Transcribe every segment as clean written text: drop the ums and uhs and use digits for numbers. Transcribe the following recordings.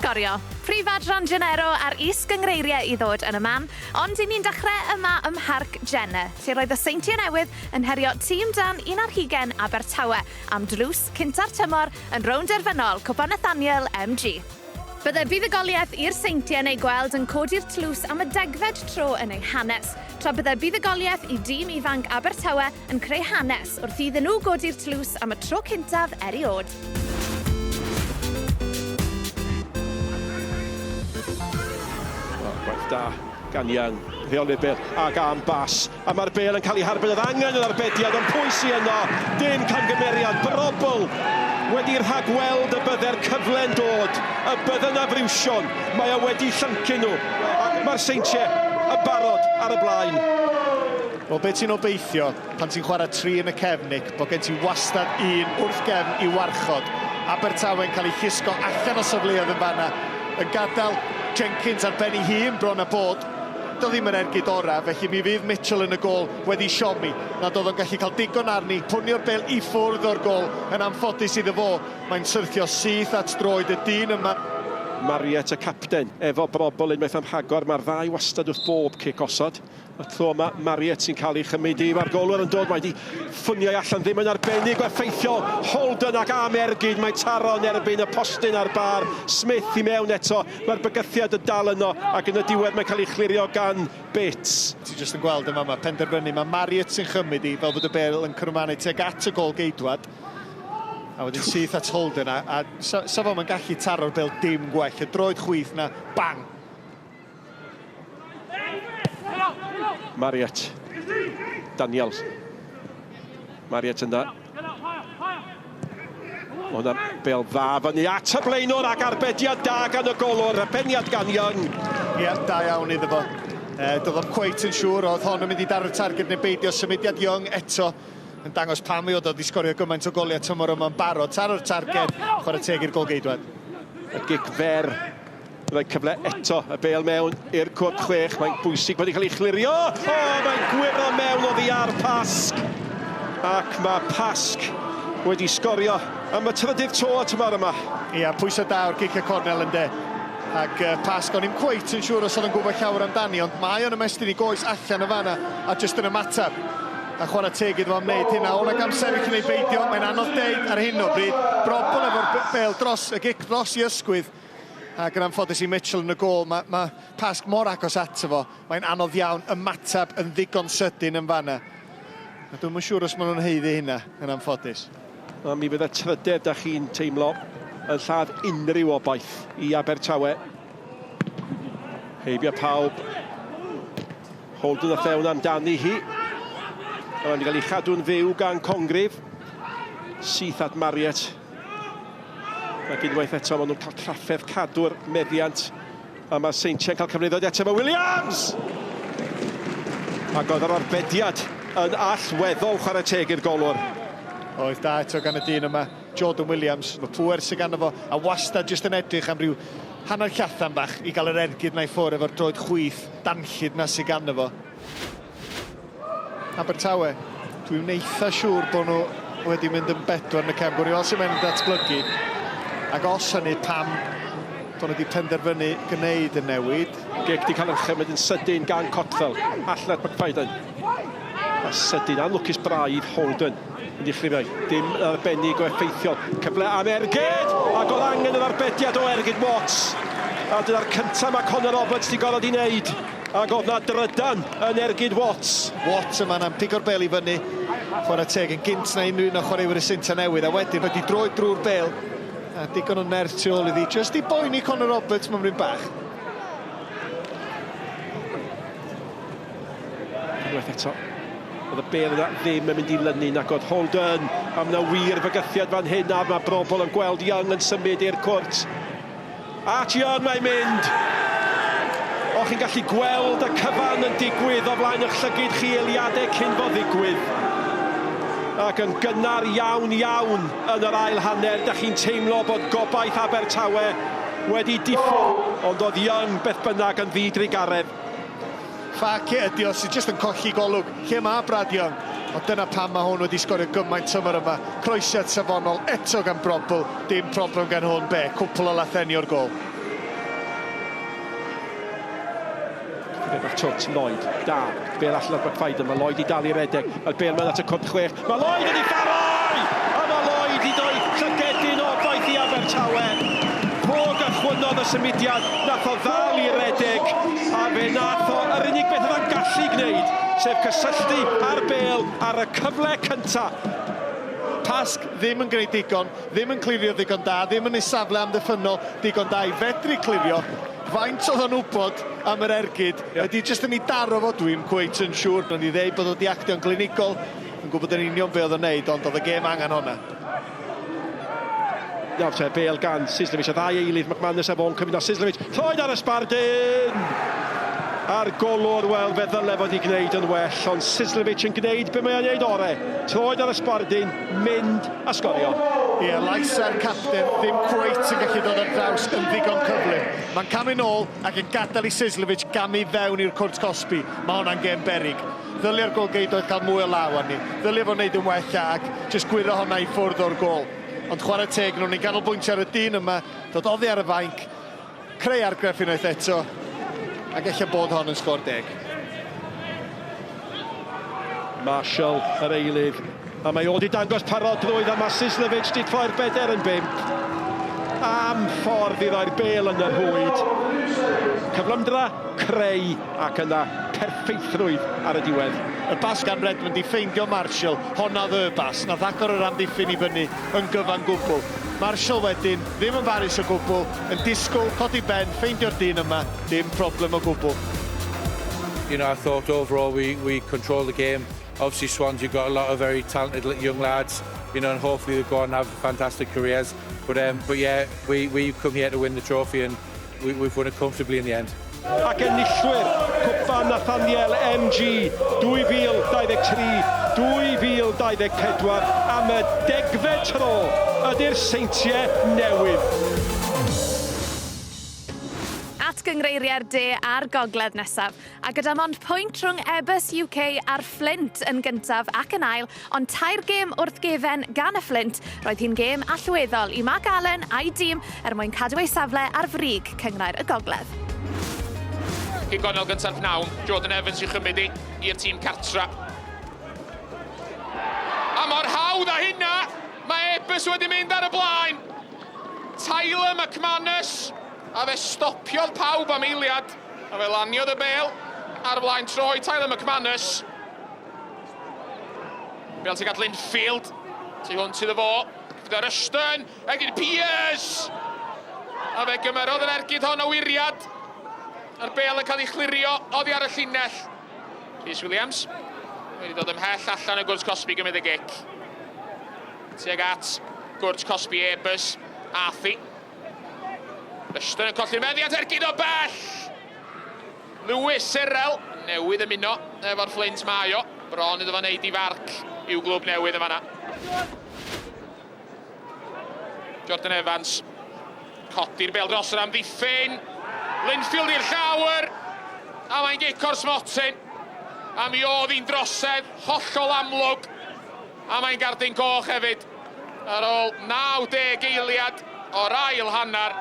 sgorio. Prif adran Genero ar is-gyngreiriau i ddod yn y man, ond i ni'n dechrau yma ym Mharc Jenner, lle roedd y Seintiau Newydd yn herio tîm dan 11 Abertawe am dlws cynta'r tymor yn rownd erfynol Cwpa Nathaniel MG. Byddai buddugoliaeth i'r Seintiau neu gweld yn codi'r tlws am y 10fed tro yn ei hanes, tra byddai buddugoliaeth i dîm ifanc Abertawe yn creu hanes wrth iddyn nhw godi'r tlws am y tro cyntaf eriod. Gwaith da gan Ian, rheoli'r bel ag am bas, a mae'r bel yn cael ei harbed oedd angen yn arbediad, ond pwy sy yno, dim camgymeriad, brobl wedi rhagweld y bydde'r cyfle'n dod, y bydde'n afriwsion, mae o wedi llyncu nhw, ac mae'r Seintiau yn barod ar y blaen. Wel, beth ti'n obeithio pan ti'n chwarae 3 yn y cefnig, bod gen ti wastad un wrth gefn i warchod. Abertawe'n cael ei llusgo allan o safleoedd yn fanna, yn gadael Jenkins ar ben ei hun bron a bod. Doedd ddim yn ergyd ora, felly mi fydd Mitchell yn y gol wedi siomi. Nad oedd o'n gallu cael digon arni, pwnio'r bel i ffwrdd o'r gol yn anffodus iddo fo. Mae'n syrthio syth at droed y dyn yma. Mariet y capten, efo brobl unwaith am rhagor, mae'r ddau wastad wrth bob cic osod. Y tro yma, Mariet sy'n cael ei chymryd i, mae'r golwr yn dod, mae wedi ffwniau allan ddim yn arbennig o effeithiol. Holden ac am ergyd, mae'n taro yn erbyn y postyn ar bar. Smith i mewn eto, mae'r bygythiad yn dal yno, ac yn y diwedd mae'n cael ei chlirio gan Bates. Ti'n jyst yn gweld yma, penderfynu, mae Mariet sy'n chymryd i, fel bod y bel yn cyrmanu teg at y gol geidwad. A wedyn syth at Holden, a sa fo mae'n gallu taro'r bel dim gwell, y droed chwith na, bang! Mariet, Daniels. Mariet yna. O'na bel dda fyny at y blaenwr ac arbediad da gan y golwr, arbeniad gan Young. Ie, da iawn iddo fo. Doedd o'n cweit yn siŵr, oedd hon yn mynd i dar'r targed neu beidio symudiad Young eto. Yn dangos pam ei oedd i sgorio gymaint o goliau tymor yma'n barod. Taro'r targed, chwarae teg i'r gol geidwad. Y gic fer. Mae'n cyfle eto, y bel mewn i'r cwrt 6, mae'n bwysig wedi cael ei chlirio. Mae'n gwiro mewn oddi ar Pasg. Ac mae Pasg wedi sgorio am y trydydd tro y tymor yma. Ia, pwysau da o'r gic y cornel yn de. Ac Pasg o'n i'm cweit yn siŵr os oedd yn gwybod llawer amdani, ond mae o'n ymestyn i goes allan y fanna a jyst yn ymatab. A chwarae teg iddo am wneud hynna. O'n ag amser i cyn ei beidio, mae'n anodd deud ar hyn o bryd. Brobl efo'r bel dros, y gic dros i ysgwydd. Ac yn anffodus i Mitchell yn y gol, mae Pasg mor agos ato fo. Mae'n anodd iawn, ymatab yn ddigon sydyn yn fanna. A dwi'n yn siŵr os maen nhw'n heiddi hynna yn anffodus. A mi fydd y trydedd da chi'n teimlo yn lladd unrhyw obaith i Abertawe. Heibio pawb. Holden y fewn amdani hi. A mae'n cael ei chadw'n fyw gan Congrif. Syth at Mariet. Ac unwaith eto, maen nhw'n cael trafferth cadw'r meddiant. A mae Seintiau'n cael cyfneuddod eto efo Williams! Ac oedd yr arbediad yn allweddol chwarae teg i'r golwr. Oedd da eto gan y dyn yma, Jordan Williams. Mae pwer sy'n gan efo, a wastad jyst yn edrych am ryw hanner llathan bach i gael yr ergyd na i ffwrdd efo'r droed chwith, danllyd na sy'n gan efo. Abertawe, dwi'n eitha siŵr bod nhw wedi mynd yn bedwar yn y cefn. Gwiriol sy'n mynd datblygu. Ac os hynny pam bod nhw wedi penderfynu gwneud y newid. Gic di cael yr chymryd yn sydyn gan Cotfel. Allet McFadden. A sydyn anlwcus braidd Holden. Yn ei chlirio. Dim arbennig o effeithiol. Cyfle am ergyd. Ac oedd angen yr arbediad o ergyd Watts. A dyna'r cyntaf mae Conor Roberts di gorfod i wneud. Ac oedd na drydan yn ergyd Watts. Watts yma na'n pigo'r bel i fyny. Chwarae teg yn gynt na unrhyw un o chwaraewyr y Seintiau Newydd. A wedyn wedi droed drwy'r bel. A digon o nerth tu ôl iddi. Just i boeni Conor Roberts mewn rhywun bach. Unwaith eto. Oedd y bel yna ddim yn mynd i lynu nag oedd Holden. Am na wir fygythiad fan hyn a mae brobl yn gweld Young yn symud i'r cwrt. At Young mae'n mynd. O, chi'n gallu gweld y cyfan yn digwydd o flaen eich llygyd chi eiliadau cyn fo ddigwydd. Ac yn gynnar iawn yn yr ail hanner. Da chi'n teimlo bod gobaith Abertawe wedi diffo. Ond oedd Young beth bynnag yn ddigrigaredd. Faci ydi os sy'n jyst yn colli golwg. Lle mae Brad Young? Ond dyna pam mae hwn wedi sgorio gymaint tymor yma. Croesiad safonol eto gan Brobl. Dim problem gan hwn be. Cwpl o latheni o'r gol. Efo'r twt, Lloyd, da. Bale allan o'r backfider, mae Lloyd i dal i redeg. Mae'r Bale mewn at y cwrt 6. Mae Lloyd wedi pharoi! A mae Lloyd i doi llygedyn o gwaith i Abertawe. Po gychwynodd y symudiad, nath o ddal i redeg. A fe nath o yr unig beth yma'n gallu gwneud, sef cysylltu ar Bale ar y cyfle cyntaf. Pasg ddim yn gwneud digon, ddim yn clirio digon da, ddim yn isafle amddiffynol digon da i fedru clirio. Faint oedd o'n wybod am yr ergyd, ydy jyst yn ei daro fo, dwi'n cweit yn siŵr. Yn ei ddeud bod wedi actio'n glinigol, yn gwybod yn union be oedd o'n neud, ond oedd y gêm angen honna. Nawr te, Bale gan Sislevic, a ddau eilydd, McManus efo yn cyfnod Sislevic. Lloyd ar y sbardyn! A'r golwr, wel, fe ddyle fod i gwneud yn well, ond Sislevic yn gwneud be mae'n neud ore. Lloyd ar y sbardyn, mynd a sgorio. Ie, Laisa'r capten ddim cweit yn gallu dod ar draws yn ddigon cyflym. Mae'n camu nôl ac yn gadael i Sislevic gamu fewn i'r cwrt Cosby. Mae hwnna'n gêm berig. Ddylia'r golgeidoedd cael mwy o law arni. Ddylia fo'n neud yn well ac jyst gwyddo honna i ffwrdd o'r gol. Ond chwarae teg nhw'n ei ganolbwyntio ar y dyn yma, dod oddi ar y fainc, creu argraff unwaith eto, ac eich bod hon yn sgor 10. Marshall, yr eilydd, a mae o di dangos parodrwydd, a mae Sislevic di troi'r beder yn 5. Am ffordd i roi'r Bale yn yr hwyd. Cyflymdra, creu, ac yna perffeithrwydd ar y diwedd. Y bas gan Redmond i ffeindio Marshall, honna dd y bas, nath agor yr amddiffyn i fyny yn gyfan gwbl. Marshall wedyn, ddim yn farus o gwbl, yn disgwyl, codi ben, ffeindio'r dyn yma, dim problem o gwbl. You know, I thought overall we controlled the game. Obviously Swansea got a lot of very talented young lads, you know, and hopefully they'll go on and have fantastic careers. But yeah, we come here to win the trophy and we've won it comfortably in the end. Ac enillwyr Cwpa Nathaniel MG 2023, 2024 am y 10fed tro ydy'r seintiau newydd. At gynghreiriau'r de a'r gogledd nesaf, a gyda mond pwynt rhwng Ebus UK a'r Flint yn gyntaf ac yn ail, ond tair gêm wrth gefen gan y Flint, roedd hi'n gêm allweddol i Mark Allen a'i dîm mwyn cadw ei safle ar frig cynghrair y gogledd. Gornel gyntaf pnawn, Jordan Evans i'w chymryd i'r tîm cartra. A mor hawdd â hynna, mae Ebus wedi mynd ar y blaen. Tyler McManus, a fe stopiodd pawb am eiliad, a fe laniodd y Bale ar y blaen troi Tyler McManus. Bale tuag at Linfield, tu hwnt iddo fo, gyda Rushton, egin Piers! A fe gymerodd yr ergyd hon o wiriad. A'r Bale yn cael ei chlirio oddi ar y llinell. Rhys Williams wedi dod ymhell allan y gwrs Cosby gymryd y gic. Tuag at gwrs Cosby Ebus, Arthi. Rushton yn colli'r meddiant ergyd o bell. Lewis Cyrrell newydd ymuno efo'r Flint mae o. Bron iddo fo wneud i farc i'w glwb newydd yma na. Jordan Evans. Codi'r Bale dros yr amddiffyn. Linfield i'r llawer, a mae'n gic o'r smotyn. A mi oedd hi'n drosedd, hollol amlwg. A mae'n gardyn coch hefyd. Ar ôl 90 eiliad o'r ail hannar,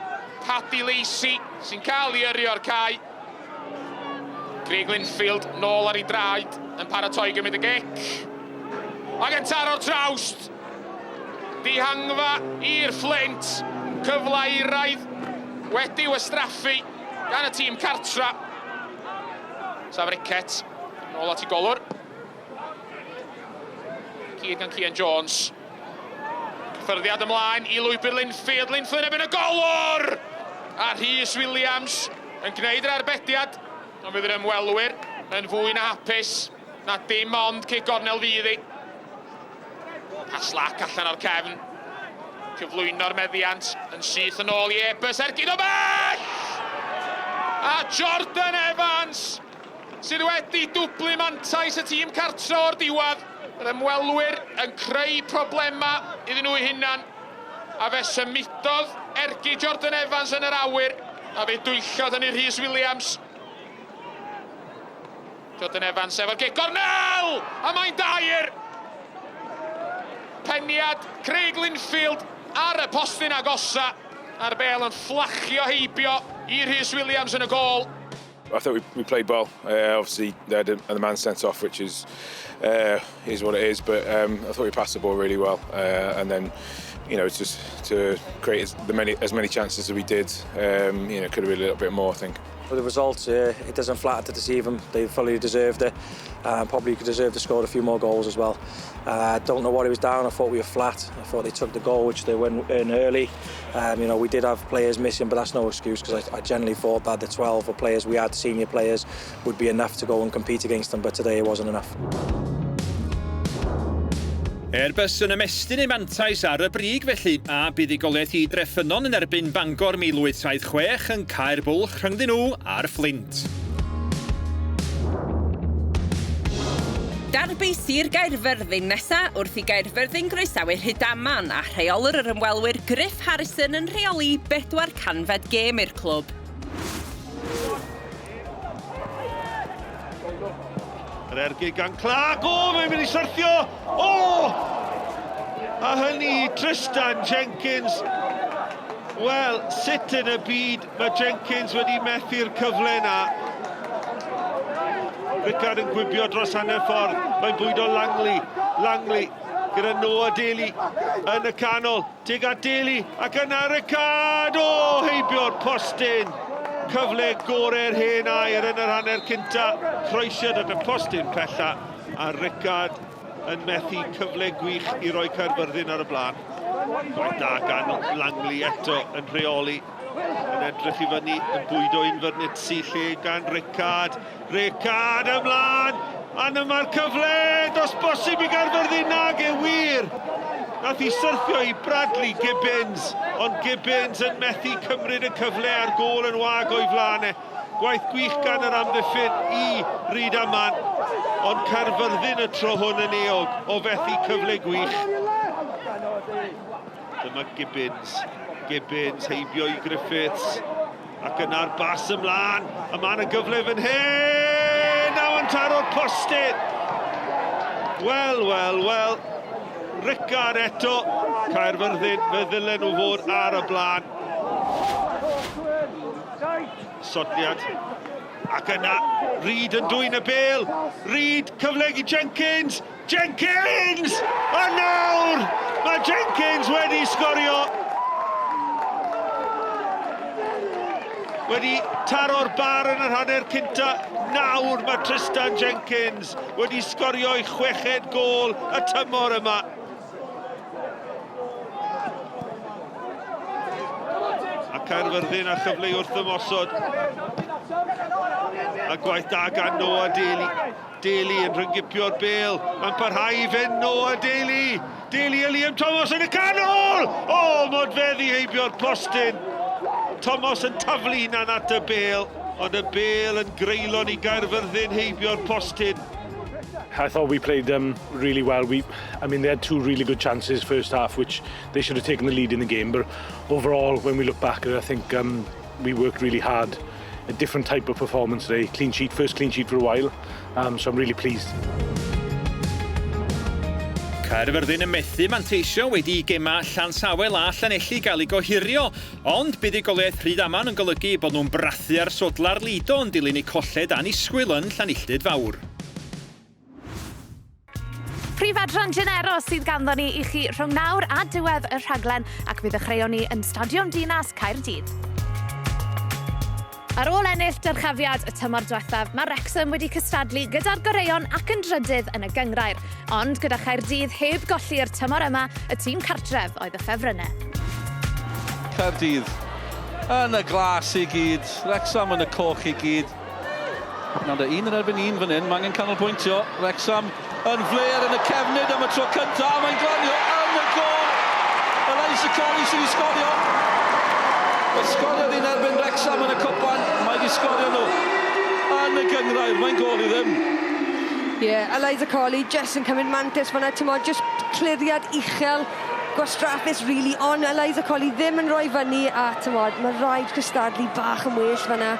Paddy Lacey sy'n cael ei yrio'r cae. Craig Linfield nôl ar ei draed yn paratoi gymryd y gic. Ac yn taro'r trawst. Dihangfa i'r Flint. Cyfle i raidd wedi wastraffu gan y tîm cartra. Saf Rickett, nôl at ei golwr. Cyd gan Cian Jones. Cyffyrddiad ymlaen i lwybr Linfield. Linfield ebyn y golwr! A Rhys Williams yn gwneud yr arbediad. Ond bydd yr ymwelwyr yn fwy na hapus na dim ond cic gornel fydd hi. Paslac allan o'r cefn. Cyflwyno'r meddiant yn syth yn ôl i Ebus ergyd o bell! A Jordan Evans sydd wedi dwblu mantais y tîm cartra o'r diwedd. Yr ymwelwyr yn creu problema iddyn nhw eu hunan. A fe symudodd ergyd Jordan Evans yn yr awyr. A fe dwylliodd yn i Rhys Williams. Jordan Evans efo'r gic gornel! A mae'n dair! Peniad Craig Linfield ar y postyn agosa. A'r Bale yn fflachio heibio i Rhys Williams yn y gol. I thought we played well. Obviously, they had the man sent off, which is what it is. But I thought we passed the ball really well, and then, it's just to create as many chances as we did. Could have been a little bit more, I think. For the results, it doesn't flatter to deceive them. They fully deserved it. Probably deserved to score a few more goals as well. Don't know what it was down. I thought we were flat. I thought they took the goal, which they went in early. We did have players missing, but that's no excuse, because I generally thought that the 12 players we had, senior players, would be enough to go and compete against them, but today it wasn't enough. Bys yn ymestyn ei mantais ar y brig felly, a bydd ei goliaeth i Dreffynon yn erbyn Bangor 1876 yn cael bwlch rhyngddyn nhw ar Flint. Darbu Sir Gaerfyrddin nesa wrth i Gaerfyrddin groesawu Rhydaman a rheolwr yr ymwelwyr Griff Harrison yn rheoli 400 gêm i'r clwb. Yr ergyd gan Clark, mae'n mynd i syrthio! A hynny Tristan Jenkins. Wel, sut yn y byd mae Jenkins wedi methu'r cyfle yna. Ricard yn gwibio dros hanner ffordd, mae'n bwydo Langley gyda Noah Daly yn y canol, tuag at Daly ac yna Ricard, heibio'r postyn. Cyfle gorau'r hen air yn yr hanner cynta, croesiad at y postyn pella, a Ricard yn methu cyfle gwych i roi Caerfyrddin ar y blaen. Gwaith da gan Langley eto yn rheoli, yn edrych i fyny, yn bwydo Invernizzi lle gan Ricard. Ricard ymlaen, a dyma'r cyfle, dos bosib i Gaerfyrddin nag e wir. Nath i syrthio i Bradley Gibbons, ond Gibbons yn methu cymryd y cyfle ar gôl yn wag o'i flanau. Gwaith gwych gan yr amddiffyn i Rhydaman, ond Caerfyrddin y tro hwn yn eog o fethu cyfle gwych. Dyma Gibbons heibio i Griffiths, ac yna'r bas ymlaen, a ma'n y gyfle fan hyn, naw yn taro'r postyn. Wel. Ricard eto, Caerfyrddin, fe ddylen nhw fod ar y blaen. Sodliad, ac yna, Reid yn dwy'n y bêl. Reid, cyflegu Jenkins! A nawr, mae Jenkins wedi sgorio. Wedi taro'r bar yn yr hanner cynta. Nawr mae Tristan Jenkins wedi sgorio ei 6ed gôl y tymor yma. A Caerfyrddin a chyfle wrth ymosod. A gwaith da gan Noah Daly. Daly yn rhyngipio'r bêl. Mae'n parhau i fynd Noah Daly. Daly a Liam Thomas yn y canol! Modfeddi heibio'r postyn. Thomas yn taflu hunan at y bêl, ond y bêl yn greulon i Gaerfyrddin heibio'r postyn. I thought we played really well. They had 2 really good chances first half, which they should have taken the lead in the game. But overall, when we look back at it, I think we worked really hard. A different type of performance today. First clean sheet for a while. So I'm really pleased. Caerfyrddin yn methu manteisio wedi i gema Llansawel a Llanelli gael ei gohirio, ond bydd ei goliaeth Rhydaman yn golygu bod nhw'n brathu ar sodla'r Lido yn dilyn eu colled anisgwyl yn Llanilltyd Fawr. Prif adran Genero sydd ganddo ni i chi rhwng nawr a diwedd y rhaglen ac bydd ddechreuon ni yn Stadiwm Dinas Caerdydd. Ar ôl ennill dyrchafiad y tymor diwethaf, mae Wrexham wedi cystadlu gyda'r Goreon ac yn drydydd yn y gynghrair, ond gyda Chaerdydd heb golli'r tymor yma, y tîm cartref oedd y ffefrynnau. Caerdydd yn y glas i gyd, Wrexham yn y coch i gyd. Nawr un yn erbyn un fan hyn, mae angen canolbwyntio. Wrexham yn fler yn y cefnid am y tro cyntaf, a mae'n glanio yn y gol. Eliza Colley sydd wedi sgorio. Sgorio ni'n erbyn Wrexham yn y cwpan, mae wedi sgorio nhw yn y gynghrair, mae'n gol i ddim. Eliza Colley just yn cymryd mantis fan'na, just cliriad uchel, gwastraffus really, ond Eliza Colley ddim yn rhoi fyny, a mae rhaid cystadlu bach yn well fan'na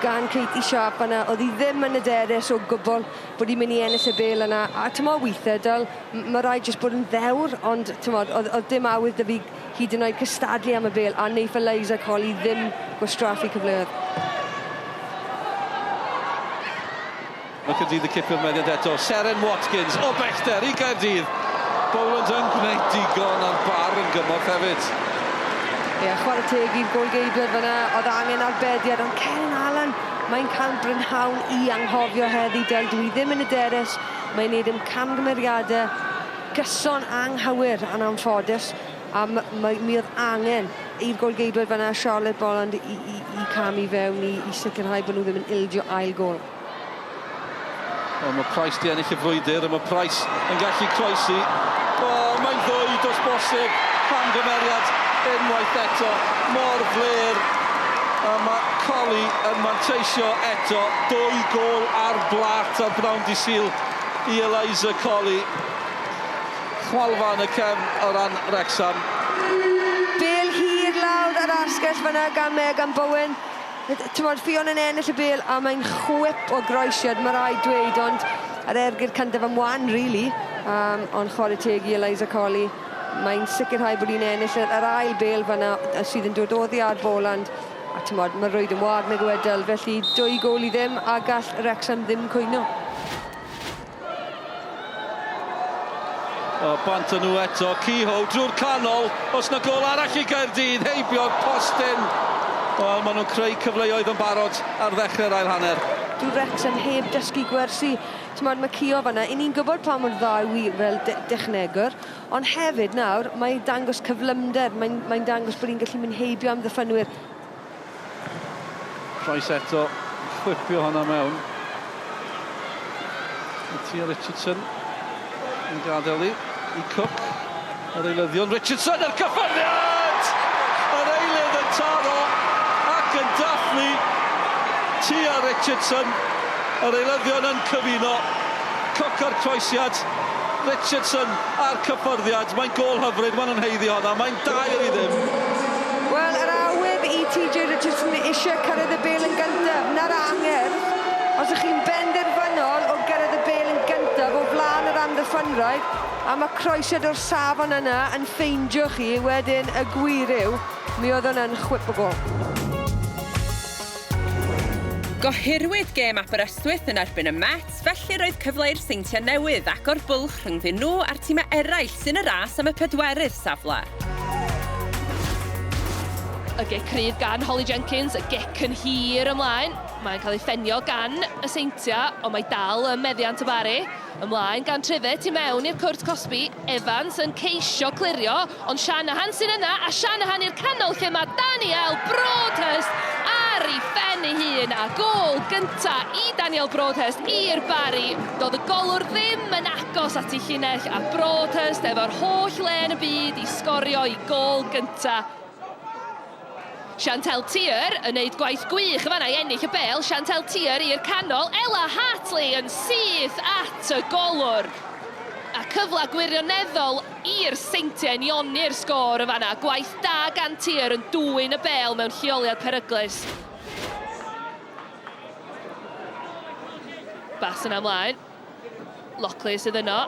gan Katie Sharp fan'na, oedd hi ddim yn hyderus o gwbl bod hi'n mynd i ennill y bêl yna, a weithiau, mae rhaid just bod yn ddewr, ond oedd dim awydd dy fi hyd yn oed cystadlu am y bêl, a neith Eliza Colley ddim gwastraffu cyfleoedd. Mae Caerdydd y cipio'r meddiant eto. Seren Watkins o bellter i Caerdydd. Bowland yn gwneud digon ar bar yn gymorth hefyd. Ie, chwarae teg i'r golgeidwyr fyna, oedd angen arbediad, ond Ken Allen, mae'n cael brynhawn i anghofio heddi del. Dwi ddim yn hyderus, mae'n neud camgymeriadau gyson anghywir yn anffodus, a mi oedd angen i'r golgeidwyr fyna Charlotte Bolland i camu fewn i sicrhau bod nhw ddim yn ildio ail gol. Mae Price di ennill y frwydr, a mae Price yn gallu croesi. Mae'n ddwyd os bosib. Camgymeriad unwaith eto, mor fler. A mae Colley yn manteisio eto. 2 gol ar blat ar Brown di Sul i Eliza Colley. Chwalfa yn y cefn o ran Wrexham. Bêl hir lawr ar asgell fyna gan Megan Bowen. Ffion yn ennill y bêl a mae'n chwip o groesiad, mae rai dweud, ond ar ergyr cyntaf ymwan, really. Ond chwarae teg i Eliza Colley. Mae'n sicrhau bod hi'n ennill yr ail bêl fyna sydd yn dod oddi ar Boland. A mae rwyd yn wag nag wedel, felly 2 gol i ddim a gall Wrexham ddim cwyno. Bant nhw eto, Kehoe drwy'r canol. Os na gol arall i Gaerdydd, heibio'r postyn. Wel, maen nhw'n creu cyfleoedd yn barod ar ddechrau'r ail hanner. Dwi'n Wrexham heb dysgu gwersi. Mae Kehoe fanna, i ni'n gwybod pa mor dda yw fel dechnegwr, ond hefyd nawr, mae'n dangos cyflymder, mae'n dangos bod hi'n gallu mynd heibio am ddiffynwyr. Price eto, chwipio honna mewn. Tia Richardson yn gadael i Cook. Yr eilyddion, Richardson yr cyffyrddiad! Yr eilydd yn taro ac yn dathlu. Tia Richardson, yr eilyddion yn cyfuno. Cook ar croesiad, Richardson ar cyffyrddiad. Mae'n gol hyfryd, maen nhw'n heiddi honna. Mae'n 2 i ddim. Wel, yr awydd i TJ Richardson eisiau cyrraedd y bêl yn gyntaf. Na'r angerdd, os ydych chi'n benderfynol o gyrraedd y bêl yn gyntaf o flaen yr amddiffynwraig, a mae croesiad o'r safon yna yn ffeindio chi, wedyn y gwir yw, mi oedd hwnna'n chwip o gol. Gohirwyd gêm Aberystwyth yn erbyn y Mets, felly roedd cyfle i'r Seintiau newydd agor bwlch rhyngddyn nhw a'r tîmau eraill sy'n y ras am y 4ydd safle. Y gic cryf gan Holly Jenkins, y gic yn hir ymlaen. Mae'n cael ei ffenio gan y Seintiau, ond mae dal y meddiant y bari. Ymlaen gan Trifet i mewn i'r cwrt Cosby. Evans yn ceisio clirio, ond Shanahan sy'n yna, a Shanahan i'r canol lle mae Daniel Broadhurst ar ei phen ei hun. A gol gynta i Daniel Broadhurst i'r bari. Doedd y golwr ddim yn agos at ei llinell, a Broadhurst efo'r holl le yn y byd i sgorio i gol gynta. Chantel Tier yn neud gwaith gwych yma i ennill y bêl. Chantel Tier i'r canol. Ella Hartley yn syth at y golwr. A cyfla gwirioneddol i'r Seintiau yn ioni'r sgôr yma. Gwaith da gan Tier yn dwyn y bêl mewn lleoliad peryglus. Bas yna ymlaen. Lockley sydd yno.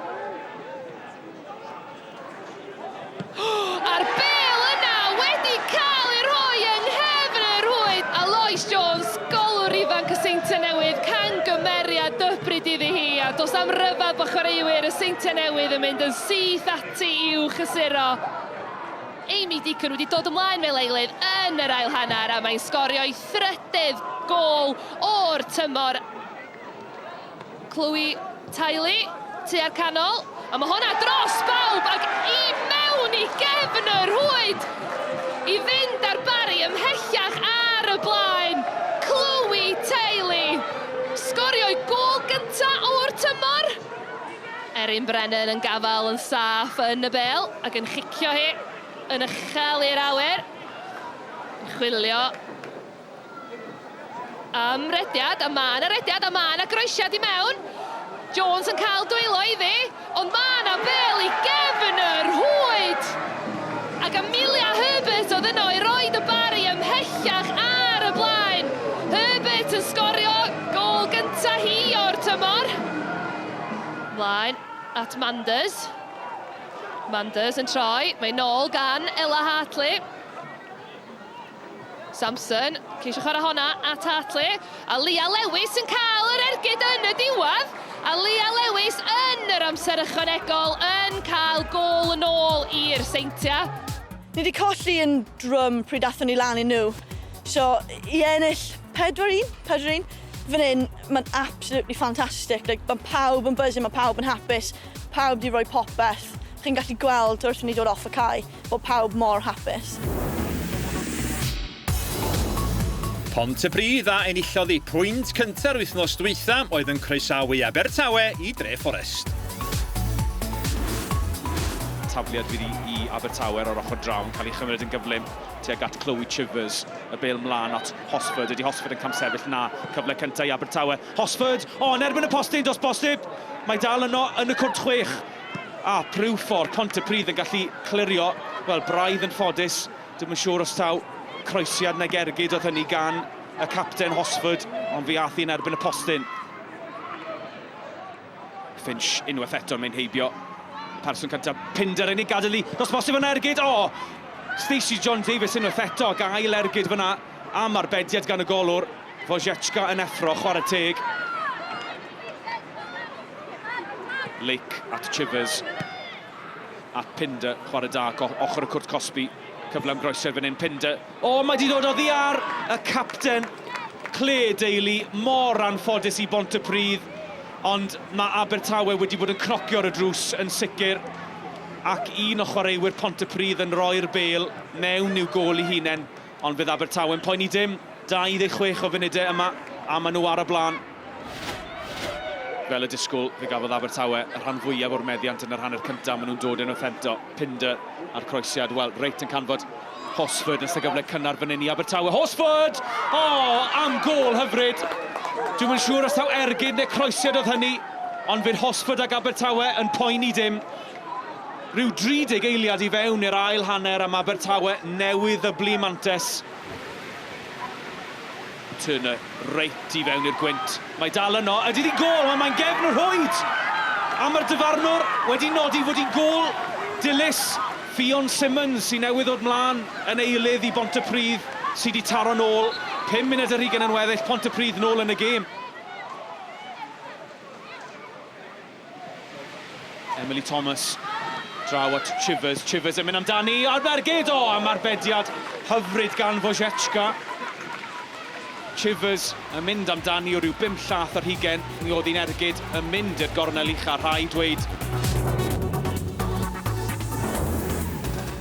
A'r bêl yna wedi cael ei roi yng nghefn y rwyd. A Lois Jones, golwr ifanc y Seintiau Newydd, camgymeriad dybryd iddi hi. A dos am ryfedd bo chwaraewyr y Seintiau Newydd yn mynd yn syth ati i'w chysuro. Amy Deacon wedi dod ymlaen fel eilydd yn yr ail hanner, a mae'n sgorio i 3ydd gol o'r tymor. Chloe Tiley, tu ar canol, a mae hwnna dros bawb ac i mewn i gefn y rwyd i fynd ar bari ymhellach ar y blaen. Chloe Tiley sgorio i gol gynta o'r tymor. Erin Brennan yn gafal yn saff yn y bêl ac yn chicio hi yn uchel i'r awyr. Yn chwilio am rediad, a ma' 'na rediad, a ma' 'na groesiad i mewn. Jones yn cael dwylo iddi, ond ma' 'na bêl i gefn y rwyd. Ac Amelia Herbert oedd yno i roed y bari ymhellach ar y blaen. Herbert yn sgorio gol gynta hi o'r tymor. Mlaen at Manders. Manders yn troi, mae nôl gan Ella Hartley. Samson, ceisio chwarae honna at Hartley. A Lia Lewis yn cael yr ergyd yn y diwedd. A Lia Lewis yn yr amser ychwanegol yn cael gol yn ôl i'r Seintia. Ni wedi colli yn drwm pryd athon ni lan i nhw. So, i ennill 4-1, fan hyn, mae'n absolutely fantastic. Like, mae pawb yn buzzing, mae pawb yn hapus, pawb wedi rhoi popeth. Chi'n gallu gweld wrth ni dod off y cae bod pawb mor hapus. Pontypridd a enillodd ei pwynt cynta'r wythnos dwytha oedd yn croesawu Abertawe i Dre Forest. Tafliad fydd i Abertawe ar ochr draw yn cael ei chymryd yn gyflym tuag at Chloe Chivers, y bêl mlaen at Hosford. Ydy Hosford yn camsefyll na cyfle cyntaf i Abertawe. Hosford, yn erbyn y postyn, dos bosib. Mae dal yno yn y cwrt chwech. Pryw ffordd, Pontypridd yn gallu clirio. Wel, braidd yn ffodus. Dim yn siŵr os taw croesiad nag ergyd oedd hynny gan y capten Hosford, ond fi ath i'n erbyn y postyn. Finch unwaith eto mae'n heibio. Person cyntaf, Pinder yn ei gadael i, dos bosib yn ergyd, Stacey John Davis unwaith eto, gael ergyd fyna, am arbediad gan y golwr, Wojciechka yn effro, chwarae teg. Lake at Chivers, at Pinder, chwarae da, ochr y cwrt Cosby, cyflem groeser fan hyn, Pinder. Mae di dod o ddiar, y capten, Claire Daly, mor anffodus i Pontypridd, ond mae Abertawe wedi bod yn cnocio ar y drws yn sicr, ac un o chwaraewyr Pontypridd yn rhoi'r bêl mewn i'w gol i hunain, ond fydd Abertawe yn poeni dim, 26 o funudau yma, a maen nhw ar y blaen. Fel y disgwyl, fe gafodd Abertawe y rhan fwyaf o'r meddiant yn yr hanner cyntaf, maen nhw'n dod yn offento. Pinder a'r croesiad, wel, reit yn canfod Hosford yn gyfle cynnar fan hyn i Abertawe. Hosford! Am gol hyfryd! Dwi'n yn siŵr os taw ergyd neu croesiad oedd hynny, ond fydd Hosford ag Abertawe yn poeni dim. Rhyw 30 eiliad i fewn i'r ail hanner am Abertawe newydd y blu mantes. Turner reit i fewn i'r gwynt. Mae dal yno, ydy di gol, mae'n gefn o'r hwyd. A mae'r dyfarnwr wedi nodi fod i'n gol dilys Ffion Simmons sy'n newydd o'r mlaen yn eilydd i Pontypridd sydd wedi taro nôl. 5 munud ar hugain yn weddill, Pontypridd nôl yn y gêm. Emily Thomas draw at Chivers. Chivers yn mynd amdani, a'r ergyd am arbediad hyfryd gan Wojciechka. Chivers yn mynd amdani o ryw 5 llath ar hugain. Mi oedd hi'n ergyd yn mynd i'r gornel ucha, rhaid dweud.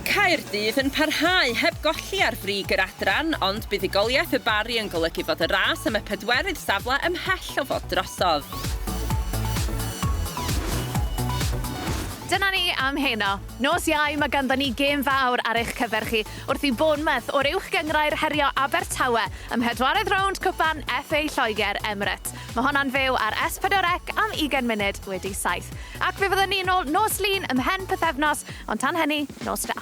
Caerdydd yn parhau heb golli ar frig yr adran, ond buddigoliaeth y Bari yn golygu fod y ras am y 4ydd safle ymhell o fod drosodd. Dyna ni am heno. Nos Iau mae ganddon ni gêm fawr ar eich cyfer chi wrth i Bournemouth o'r uwch gyngrair herio Abertawe ym 4ydd rownd cwpan FA Lloegr Emirates. Mae hwnna'n fyw ar S4C am 20 munud wedi 7. Ac fe fyddwn ni nôl nos lun ym mhen pythefnos, ond tan hynny, nos da.